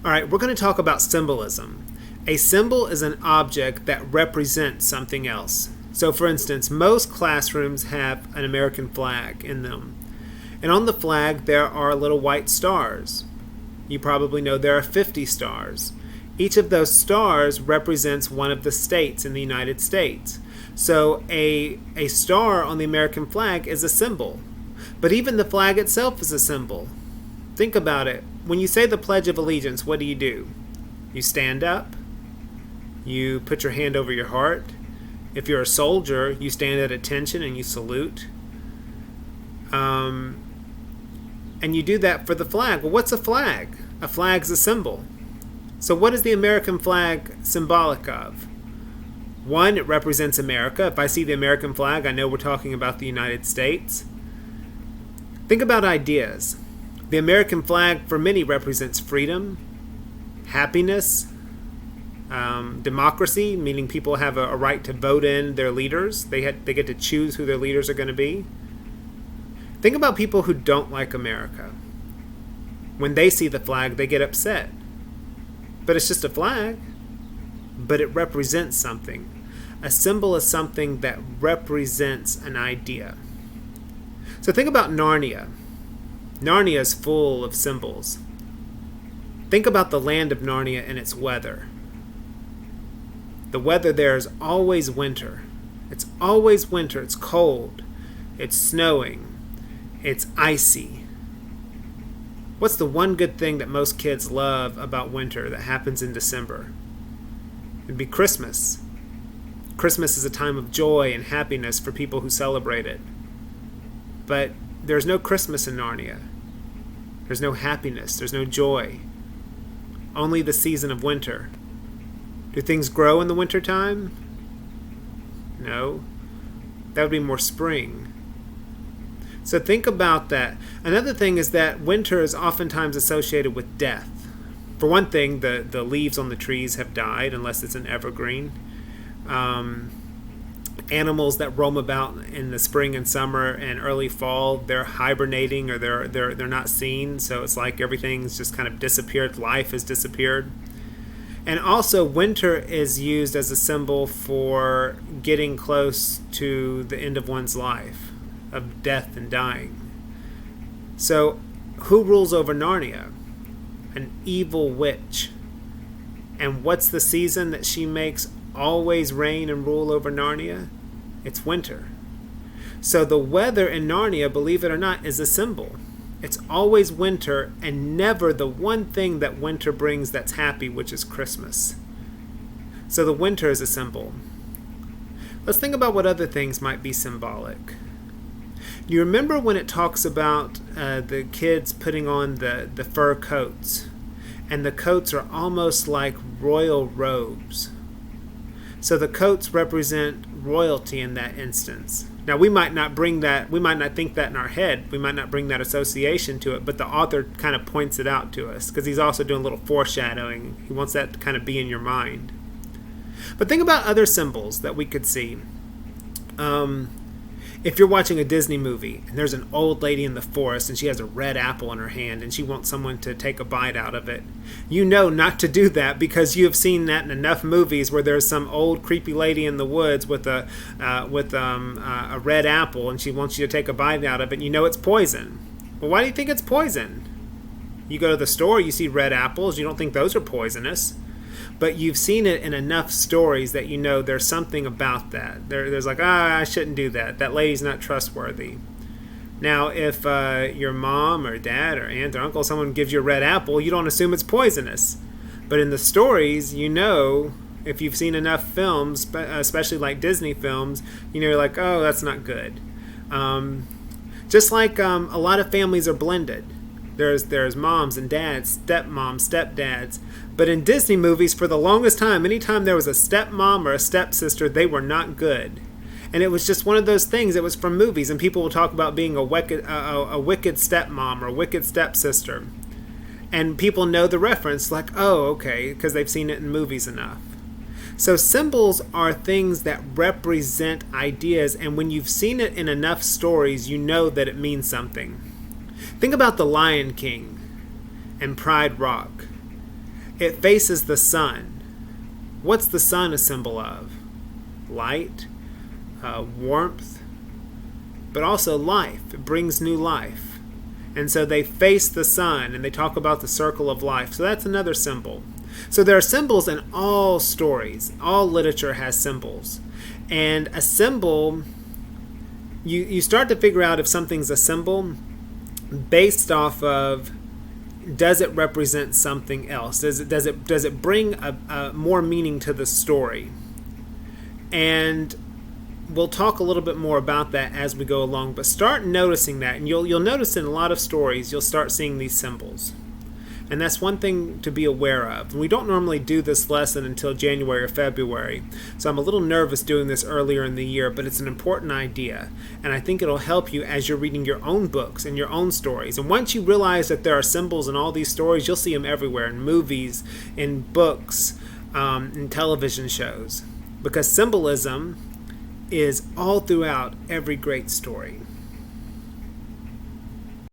All right, we're going to talk about symbolism. A symbol is an object that represents something else. So, for instance, most classrooms have an American flag in them. And on the flag, there are little white stars. You probably know there are 50 stars. Each of those stars represents one of the states in the United States. So a star on the American flag is a symbol. But even the flag itself is a symbol. Think about it. When you say the Pledge of Allegiance, what do? You stand up. You put your hand over your heart. If you're a soldier, you stand at attention and you salute. And you do that for the flag. Well, what's a flag? A flag's a symbol. So what is the American flag symbolic of? One, it represents America. If I see the American flag, I know we're talking about the United States. Think about ideas. The American flag for many represents freedom, happiness, democracy, meaning people have a right to vote in their leaders. They get to choose who their leaders are going to be. Think about people who don't like America. When they see the flag, they get upset. But it's just a flag. But it represents something. A symbol is something that represents an idea. So think about Narnia. Narnia is full of symbols. Think about the land of Narnia and its weather. The weather there is always winter. It's always winter. It's cold. It's snowing. It's icy. What's the one good thing that most kids love about winter that happens in December? It'd be Christmas. Christmas is a time of joy and happiness for people who celebrate it. But there's no Christmas in Narnia. There's no happiness. There's no joy. Only the season of winter. Do things grow in the wintertime? No. That would be more spring. So think about that. Another thing is that winter is oftentimes associated with death. For one thing, the leaves on the trees have died, unless it's an evergreen. Animals that roam about in the spring and summer and early fall, they're hibernating or they're not seen. So it's like everything's just kind of disappeared. Life has disappeared. And also, winter is used as a symbol for getting close to the end of one's life, of death and dying. So, who rules over Narnia? An evil witch. And what's the season that she makes always reign and rule over Narnia? It's winter. So the weather in Narnia, believe it or not, is a symbol. It's always winter and never the one thing that winter brings that's happy, which is Christmas. So the winter is a symbol. Let's think about what other things might be symbolic. Do you remember when it talks about the kids putting on the fur coats? And the coats are almost like royal robes. So the coats represent royalty in that instance. Now we might not think that in our head. We might not bring that association to it, but the author kind of points it out to us because he's also doing a little foreshadowing. He wants that to kind of be in your mind. But think about other symbols that we could see. If you're watching a Disney movie and there's an old lady in the forest and she has a red apple in her hand and she wants someone to take a bite out of it, you know not to do that because you have seen that in enough movies where there's some old creepy lady in the woods with a red apple and she wants you to take a bite out of it and you know it's poison. Well, why do you think it's poison? You go to the store, you see red apples, you don't think those are poisonous. But you've seen it in enough stories that you know there's something about that. There's like, I shouldn't do that. That lady's not trustworthy. Now, if your mom or dad or aunt or uncle, someone gives you a red apple, you don't assume it's poisonous. But in the stories, you know, if you've seen enough films, especially like Disney films, you know, you're like, oh, that's not good. Just like a lot of families are blended. There's moms and dads, stepmoms, stepdads. But in Disney movies, for the longest time, anytime there was a stepmom or a stepsister, they were not good. And it was just one of those things. It was from movies, and people will talk about being a wicked stepmom or a wicked stepsister. And people know the reference, like, oh, okay, because they've seen it in movies enough. So symbols are things that represent ideas, and when you've seen it in enough stories, you know that it means something. Think about The Lion King and Pride Rock. It faces the sun. What's the sun a symbol of? Light, warmth, but also life. It brings new life. And so they face the sun, and they talk about the circle of life. So that's another symbol. So there are symbols in all stories. All literature has symbols. And a symbol, you start to figure out if something's a symbol based off of, does it represent something else? Does it bring a more meaning to the story? And we'll talk a little bit more about that as we go along, but start noticing that, and you'll notice in a lot of stories you'll start seeing these symbols. And that's one thing to be aware of. And we don't normally do this lesson until January or February, so I'm a little nervous doing this earlier in the year, but it's an important idea, and I think it'll help you as you're reading your own books and your own stories. And once you realize that there are symbols in all these stories, you'll see them everywhere, in movies, in books, in television shows, because symbolism is all throughout every great story.